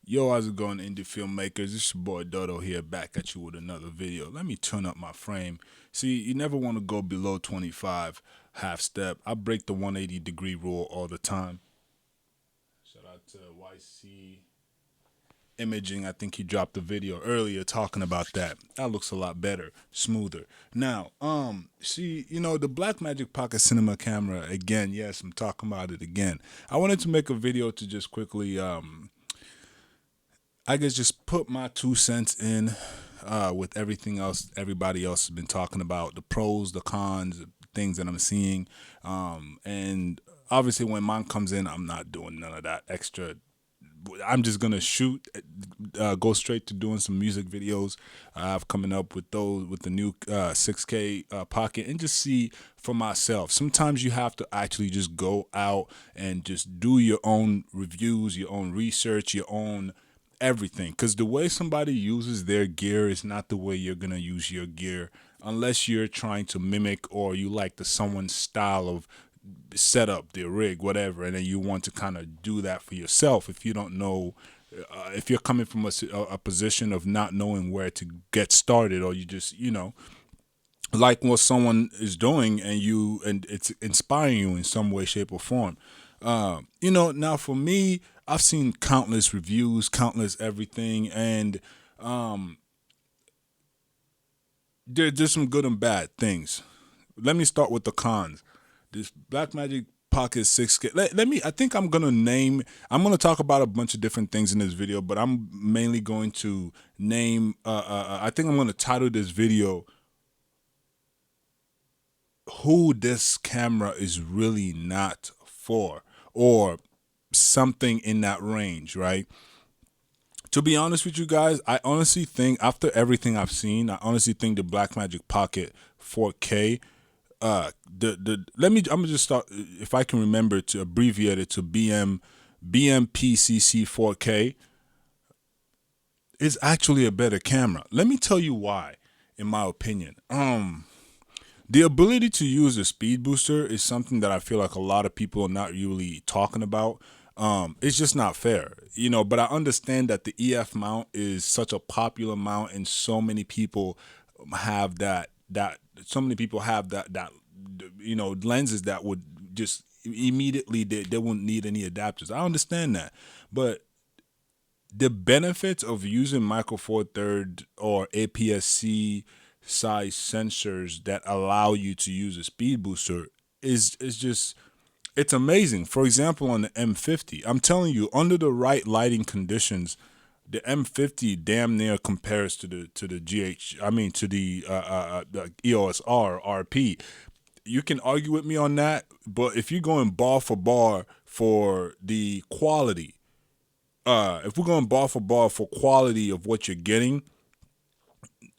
Yo, how's it going, indie filmmakers? It's your boy Dodo here, back at you with another video. Let me turn up my frame. See, you never want to go below 25 half step. I break the 180-degree rule all the time. Shout out to YC Imaging. I think he dropped a video earlier talking about that. That looks a lot better, smoother. Now, see, the Blackmagic Pocket Cinema camera again. Yes, I'm talking about it again. I wanted to make a video to just quickly I guess just put my 2 cents in with everything else everybody else has been talking about, the pros, the cons, the things that I'm seeing. And obviously when mine comes in, I'm not doing none of that extra. I'm just gonna shoot, go straight to doing some music videos. I've coming up with those with the new 6K pocket, and just see for myself. Sometimes you have to actually just go out and just do your own reviews, your own research, your own everything, because the way somebody uses their gear is not the way you're gonna use your gear, unless you're trying to mimic or you like the someone's style of setup, their rig, whatever, and then you want to kind of do that for yourself. If you don't know, if you're coming from a position of not knowing where to get started, or you just like what someone is doing, and it's inspiring you in some way, shape, or form. Now for me, I've seen countless reviews, countless everything, and there's some good and bad things. Let me start with the cons. This Blackmagic Pocket 6K. Let me. I think I'm gonna name. I'm gonna talk about a bunch of different things in this video, but I'm mainly going to name. I think I'm gonna title this video "Who This Camera Is Really Not For," or something in that range, right? To be honest with you guys, I honestly think after everything I've seen, I honestly think the Blackmagic Pocket 4K, the let me I'm gonna just start, if I can remember to abbreviate it to BMPcc 4K, is actually a better camera. Let me tell you why, in my opinion. The ability to use a speed booster is something that I feel like a lot of people are not really talking about. It's just not fair, but I understand that the EF mount is such a popular mount, and so many people have that lenses that would just immediately they wouldn't need any adapters. I understand that, but the benefits of using Micro Four Third or APS-C size sensors that allow you to use a speed booster is just, it's amazing. For example, on the M50, I'm telling you, under the right lighting conditions, the M50 damn near compares to the GH. I mean, to the EOS R RP. You can argue with me on that, but if you're going bar for bar for the quality, if we're going bar for bar for quality of what you're getting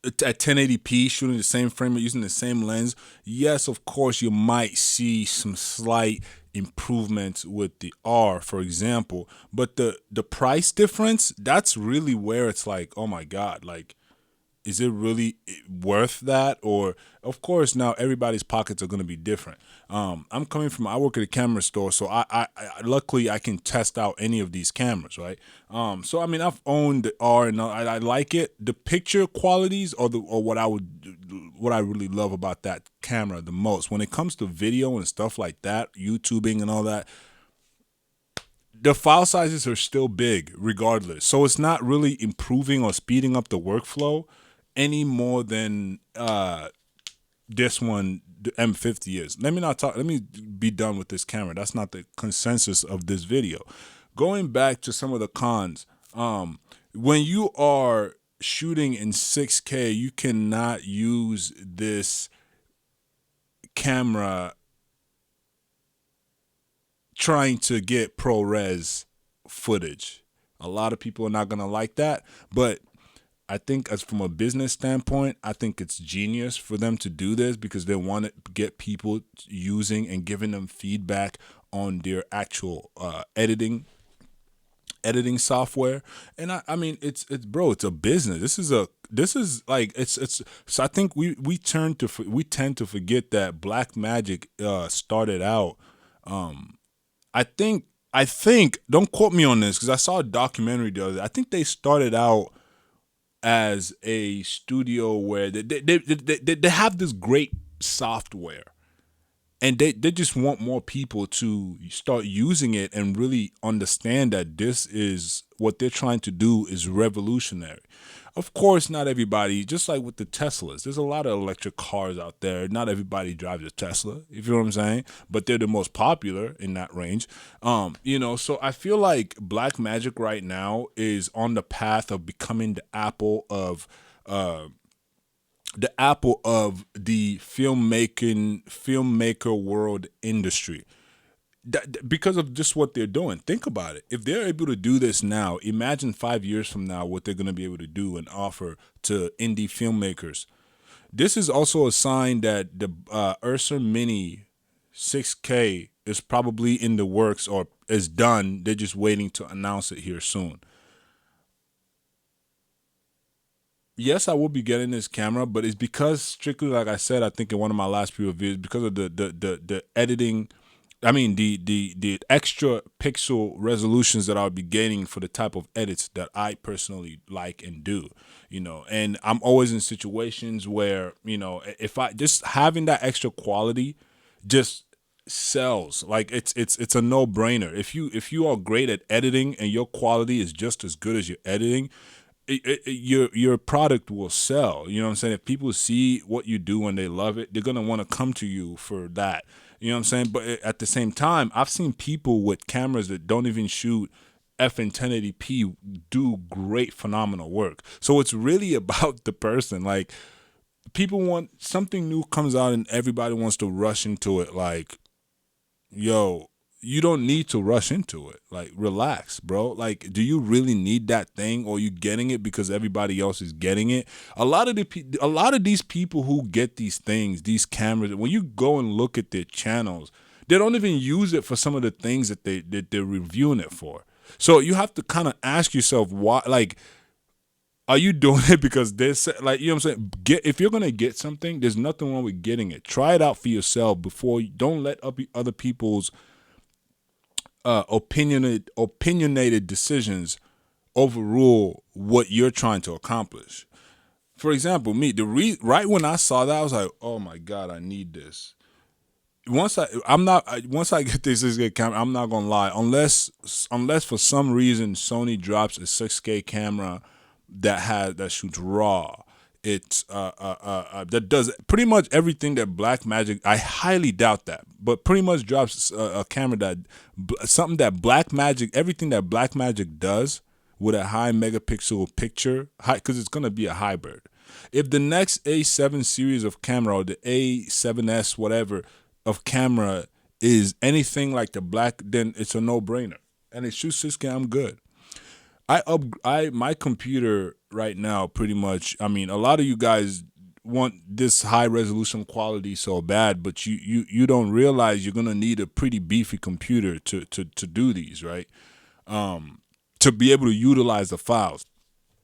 at 1080p, shooting the same frame rate, using the same lens, yes, of course, you might see some slight improvements with the R, for example. But the price difference, that's really where it's like, oh my God, like, is it really worth that? Or of course now everybody's pockets are going to be different. I work at a camera store, so I luckily I can test out any of these cameras, right? So I mean, I've owned the R, and I like it. The picture qualities or what I really love about that camera the most when it comes to video and stuff like that, YouTubing and all that, the file sizes are still big regardless. So it's not really improving or speeding up the workflow any more than this one, the M50 is. Let me not talk. Let me be done with this camera. That's not the consensus of this video. Going back to some of the cons, when you are shooting in 6K, you cannot use this camera trying to get ProRes footage. A lot of people are not gonna like that, but I think as from a business standpoint, I think it's genius for them to do this because they want to get people using and giving them feedback on their actual editing software. And I mean, it's bro, it's a business. This is like it's. So I think we tend to forget that Blackmagic started out. I think I think, don't quote me on this because I saw a documentary the other day. I think they started out as a studio where they have this great software, and they just want more people to start using it and really understand that this is what they're trying to do is revolutionary. Of course, not everybody, just like with the Teslas, there's a lot of electric cars out there. Not everybody drives a Tesla, if you know what I'm saying, but they're the most popular in that range. So I feel like Black Magic right now is on the path of becoming uh the Apple of the filmmaker world industry. Because of just what they're doing. Think about it. If they're able to do this now, imagine 5 years from now what they're going to be able to do and offer to indie filmmakers. This is also a sign that the Ursa Mini 6K is probably in the works or is done. They're just waiting to announce it here soon. Yes, I will be getting this camera, but it's because strictly like I said, I think in one of my last few reviews, because of the editing. I mean the extra pixel resolutions that I'll be getting for the type of edits that I personally like and do, and I'm always in situations where, if I just having that extra quality just sells. Like it's a no-brainer. If you are great at editing and your quality is just as good as your editing, your product will sell. You know what I'm saying? If people see what you do and they love it, they're gonna want to come to you for that. You know what I'm saying? But at the same time, I've seen people with cameras that don't even shoot F and 1080p do great, phenomenal work. So it's really about the person. Like, people want something new comes out and everybody wants to rush into it. Like, yo, you don't need to rush into it. Like, relax, bro. Like, do you really need that thing, or are you getting it because everybody else is getting it? A lot of these people who get these things, these cameras, when you go and look at their channels, they don't even use it for some of the things that they're reviewing it for. So you have to kind of ask yourself why. Like, are you doing it because this, like, you know what I'm saying? If you're gonna get something, there's nothing wrong with getting it. Try it out for yourself before. Don't let other people's opinionated decisions overrule what you're trying to accomplish. For example, me, right when I saw that, I was like, "Oh my god, I need this." Once I get this 6K camera, I'm not gonna lie. Unless for some reason Sony drops a 6K camera that shoots raw. It's that does pretty much everything that Blackmagic. I highly doubt that, but pretty much drops a camera that something that Blackmagic, everything that Blackmagic does with a high megapixel picture, because it's gonna be a hybrid. If the next A7 series of camera or the A7S whatever of camera is anything like the black, then it's a no brainer, and it shoots 6K. I'm good. I my computer right now pretty much. I mean, a lot of you guys want this high resolution quality so bad, but you don't realize you're gonna need a pretty beefy computer to do these, right? To be able to utilize the files.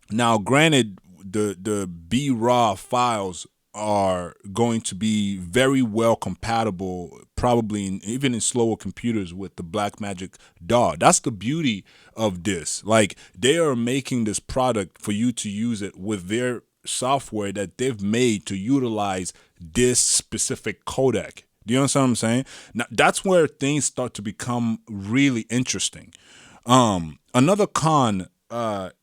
Now, granted, the B raw files are going to be very well compatible, probably even in slower computers with the Blackmagic DAW. That's the beauty of this. Like, they are making this product for you to use it with their software that they've made to utilize this specific codec. Do you understand what I'm saying? Now, that's where things start to become really interesting. Another con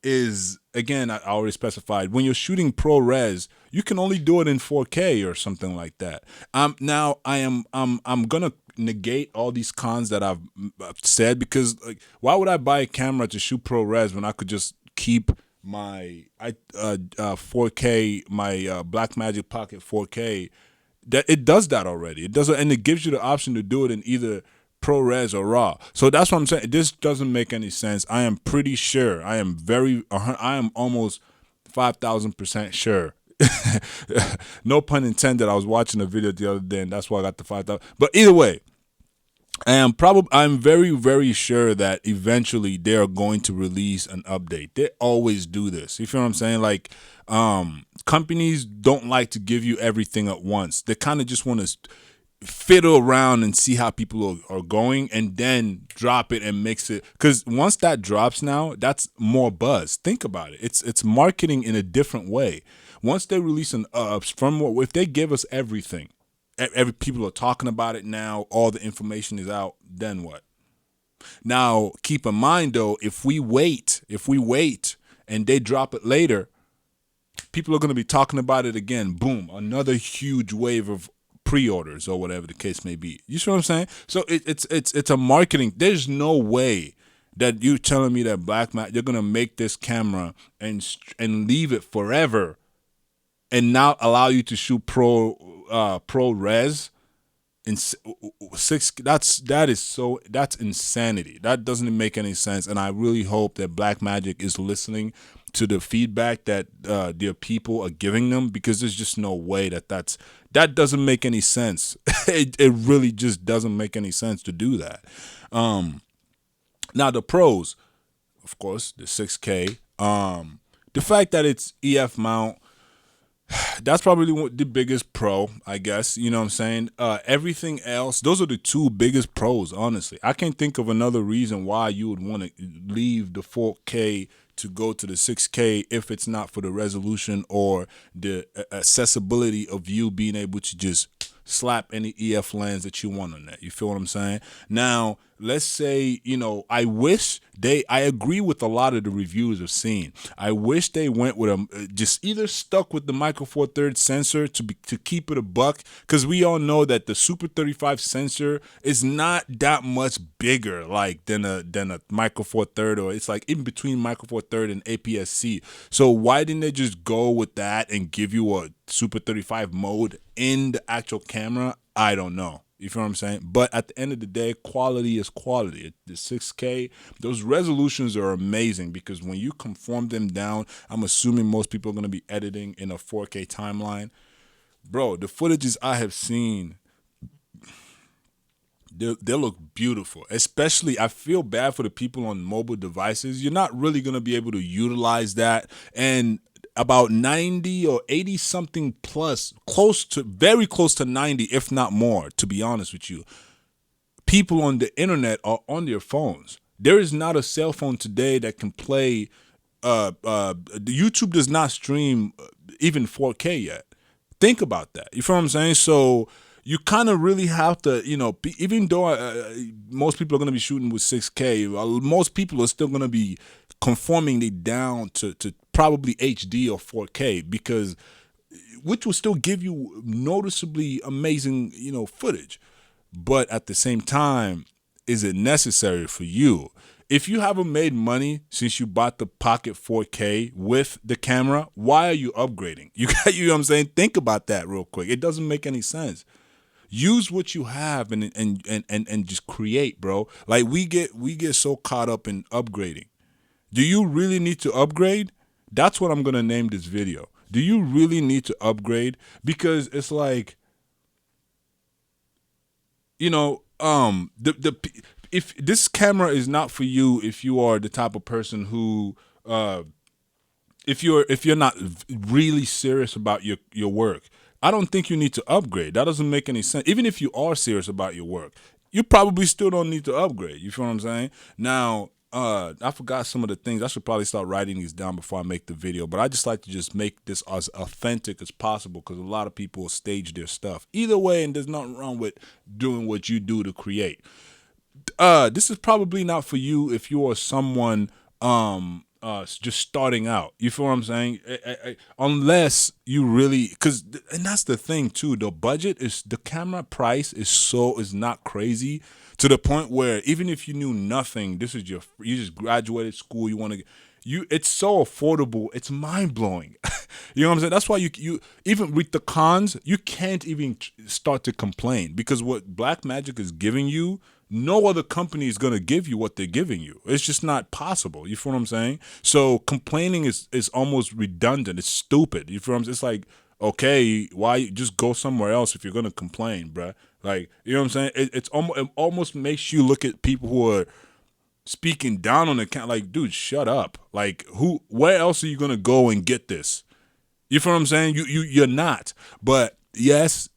is, again, I already specified, when you're shooting ProRes, you can only do it in 4K or something like that. Now I'm gonna negate all these cons that I've said, because, like, why would I buy a camera to shoot ProRes when I could just keep my 4K, my Blackmagic Pocket 4K, that it does that already. It does it, and it gives you the option to do it in either ProRes or RAW. So that's what I'm saying. This doesn't make any sense. I am pretty sure. I am almost 5,000% sure. No pun intended. I was watching a video the other day, and that's why I got the 5,000. But either way, I'm very, very sure that eventually they are going to release an update. They always do this. You feel what I'm saying? Like, companies don't like to give you everything at once. They kind of just want to fiddle around and see how people are going, and then drop it and mix it. Because once that drops, now that's more buzz. Think about it. It's marketing in a different way. Once they release an from if they give us everything, every people are talking about it now. All the information is out. Then what? Now keep in mind though, if we wait and they drop it later, people are going to be talking about it again. Boom, another huge wave of pre-orders or whatever the case may be. You see what I'm saying? So it's a marketing. There's no way that you telling me that you're going to make this camera and leave it forever and not allow you to shoot pro res in six. That's insanity. That doesn't make any sense. And I really hope that Blackmagic is listening to the feedback that their people are giving them, because there's just no way that doesn't make any sense. It really just doesn't make any sense to do that. Now the pros, of course, the 6K. The fact that it's EF mount, that's probably the biggest pro, I guess. You know what I'm saying? Everything else, those are the two biggest pros, honestly. I can't think of another reason why you would want to leave the 4K to go to the 6K if it's not for the resolution or the accessibility of you being able to just slap any EF lens that you want on that. You feel what I'm saying? Now, let's say, I agree with a lot of the reviews I've seen. I wish they went with just either stuck with the Micro Four Thirds sensor to keep it a buck, because we all know that the Super 35 sensor is not that much bigger than a Micro Four Third, or it's like in between Micro Four Third and APS-C. So why didn't they just go with that and give you a Super 35 mode in the actual camera? I don't know. You feel what I'm saying? But at the end of the day, quality is quality. The 6K, those resolutions are amazing, because when you conform them down, I'm assuming most people are going to be editing in a 4K timeline. Bro, the footages I have seen, they look beautiful. Especially, I feel bad for the people on mobile devices. You're not really going to be able to utilize that. And about 90 or 80 something plus, very close to 90, if not more, to be honest with you, people on the internet are on their phones. There is not a cell phone today that can play YouTube does not stream even 4K yet. Think about that. You feel what I'm saying? So you kind of really have to, even though most people are going to be shooting with 6K, most people are still going to be conforming it down to probably HD or 4K, because which will still give you noticeably amazing, footage. But at the same time, is it necessary for you? If you haven't made money since you bought the Pocket 4K with the camera, why are you upgrading? You know what I'm saying? Think about that real quick. It doesn't make any sense. Use what you have and just create, bro. Like we get so caught up in upgrading. Do you really need to upgrade? That's what I'm gonna name this video. Do you really need to upgrade? Because it's like, if this camera is not for you, if you are the type of person who, if you're not really serious about your work, I don't think you need to upgrade. That doesn't make any sense. Even if you are serious about your work, you probably still don't need to upgrade. You feel what I'm saying? Now, I forgot some of the things. I should probably start writing these down before I make the video. But I just like to just make this as authentic as possible, because a lot of people stage their stuff. Either way, and there's nothing wrong with doing what you do to create. This is probably not for you if you are someone just starting out. You feel what I'm saying? Unless you really, and that's the thing too. The camera price is not crazy, to the point where even if you knew nothing, you just graduated school, it's so affordable. It's mind blowing. You know what I'm saying? That's why you even with the cons, you can't even start to complain, because what Blackmagic is giving you, no other company is going to give you what they're giving you. It's just not possible. You feel what I'm saying? So complaining is almost redundant. It's stupid. You feel what I'm saying? It's like, okay, why just go somewhere else if you're going to complain, bruh? Like, you know what I'm saying? It almost makes you look at people who are speaking down on the account like, dude, shut up. Like, where else are you going to go and get this? You feel what I'm saying? You're not. But yes,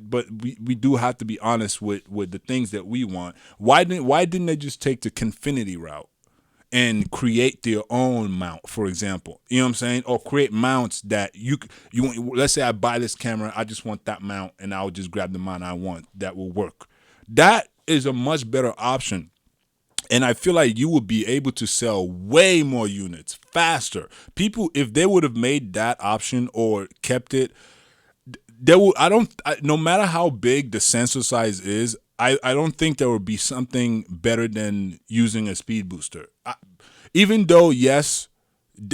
but we do have to be honest with the things that we want. Why didn't they just take the Confinity route and create their own mount, for example? You know what I'm saying? Or create mounts that let's say I buy this camera, I just want that mount, and I'll just grab the mount I want that will work. That is a much better option, and I feel like you would be able to sell way more units faster. People, if they would have made that option or kept it, there will no matter how big the sensor size is, I don't think there would be something better than using a speed booster. Even though, yes,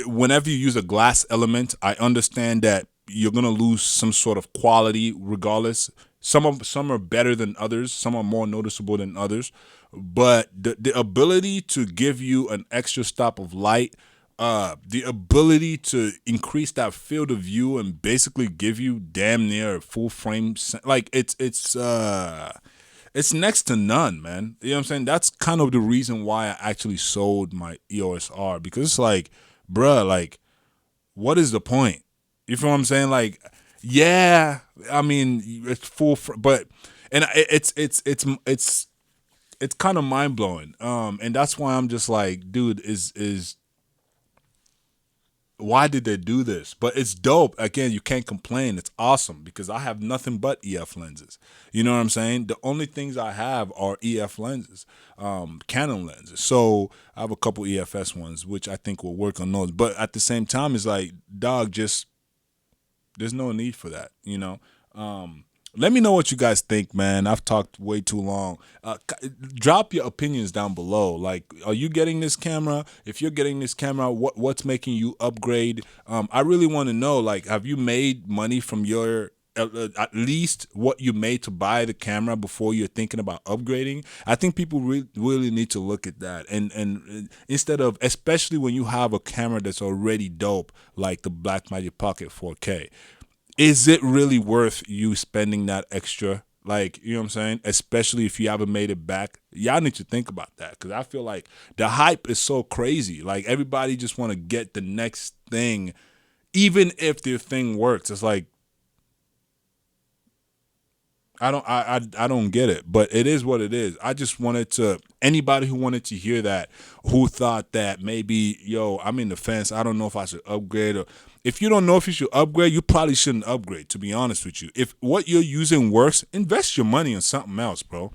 whenever you use a glass element, I understand that you're gonna lose some sort of quality regardless. Some are better than others, some are more noticeable than others, but the ability to give you an extra stop of light, the ability to increase that field of view and basically give you damn near a full frame, like it's next to none, man. You know what I'm saying? That's kind of the reason why I actually sold my EOS R, because it's like, bruh, like, what is the point? You feel what I'm saying? Like, yeah, I mean, it's but and it's kind of mind blowing. And that's why I'm just like, dude, is why did they do this? But it's dope. Again, you can't complain. It's awesome because I have nothing but EF lenses. You know what I'm saying? The only things I have are EF lenses, Canon lenses. So I have a couple EFS ones, which I think will work on those. But at the same time, it's like, dog, just there's no need for that. Let me know what you guys think, man. I've talked way too long. Drop your opinions down below. Like, are you getting this camera? If you're getting this camera, what's making you upgrade? I really want to know. Like, have you made money from your at least what you made to buy the camera before you're thinking about upgrading? I think people really need to look at that, and instead of, especially when you have a camera that's already dope, like the Blackmagic Pocket 4K. Is it really worth you spending that extra? Like, you know what I'm saying? Especially if you haven't made it back. Y'all need to think about that, because I feel like the hype is so crazy. Like, everybody just want to get the next thing, even if their thing works. It's like, I don't get it, but it is what it is. I just wanted to, anybody who wanted to hear that, who thought that maybe, yo, I'm in the fence, I don't know if I should upgrade. Or if you don't know if you should upgrade, you probably shouldn't upgrade, to be honest with you. If what you're using works, invest your money in something else, bro.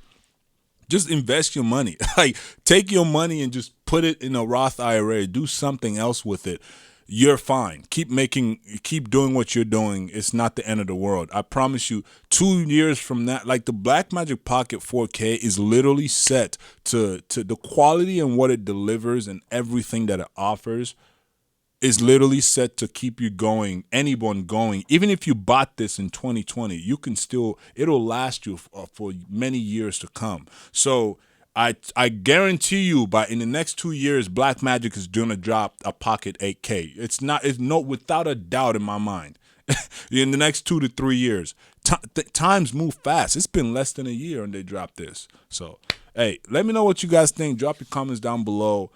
Just invest your money. Like, take your money and just put it in a Roth IRA. Do something else with it. You're fine. Keep doing what you're doing. It's not the end of the world. I promise you, 2 years from that, like, the Blackmagic Pocket 4K is literally set to the quality and what it delivers and everything that it offers is literally set to keep you going, anyone going. Even if you bought this in 2020, you can still, it'll last you for many years to come. So I guarantee you, by in the next 2 years, Blackmagic is gonna drop a Pocket 8K. It's no, without a doubt in my mind. In the next 2 to 3 years, times move fast. It's been less than a year and they dropped this. So, hey, let me know what you guys think. Drop your comments down below.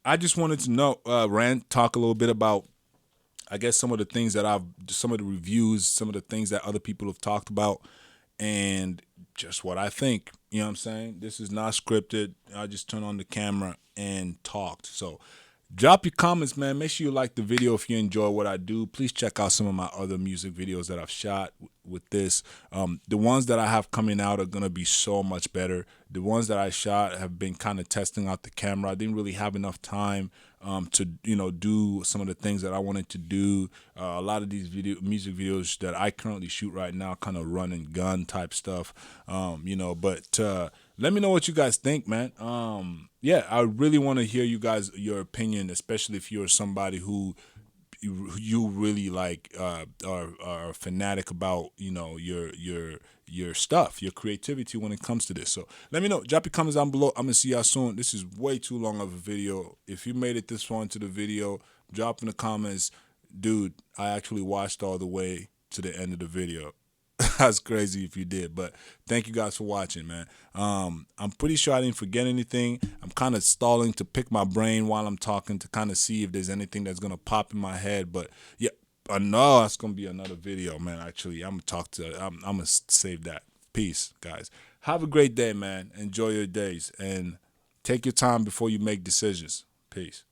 I just wanted to know, talk a little bit about, I guess, some of the things that some of the reviews, some of the things that other people have talked about, and just what I think. You know what I'm saying? This is not scripted. I just turned on the camera and talked. So drop your comments, man. Make sure you like the video if you enjoy what I do. Please check out some of my other music videos that I've shot with this. The ones that I have coming out are going to be so much better. The ones that I shot have been kind of testing out the camera. I didn't really have enough time to do some of the things that I wanted to do. A lot of these music videos that I currently shoot right now, kind of run and gun type stuff. But let me know what you guys think, man. Yeah, I really want to hear your opinion, especially if you're somebody who you really like are fanatic about your stuff, your creativity when it comes to this. So let me know. Drop your comments down below. I'm gonna see y'all soon. This is way too long of a video. If you made it this far into the video, drop in the comments, dude, I actually watched all the way to the end of the video. That's crazy if you did, but thank you guys for watching, man. I'm pretty sure I didn't forget anything. I'm kind of stalling to pick my brain while I'm talking to kind of see if there's anything that's gonna pop in my head, but yeah, I know that's gonna be another video, man. Actually, I'm gonna save that. Peace, guys. Have a great day, man. Enjoy your days and take your time before you make decisions. Peace.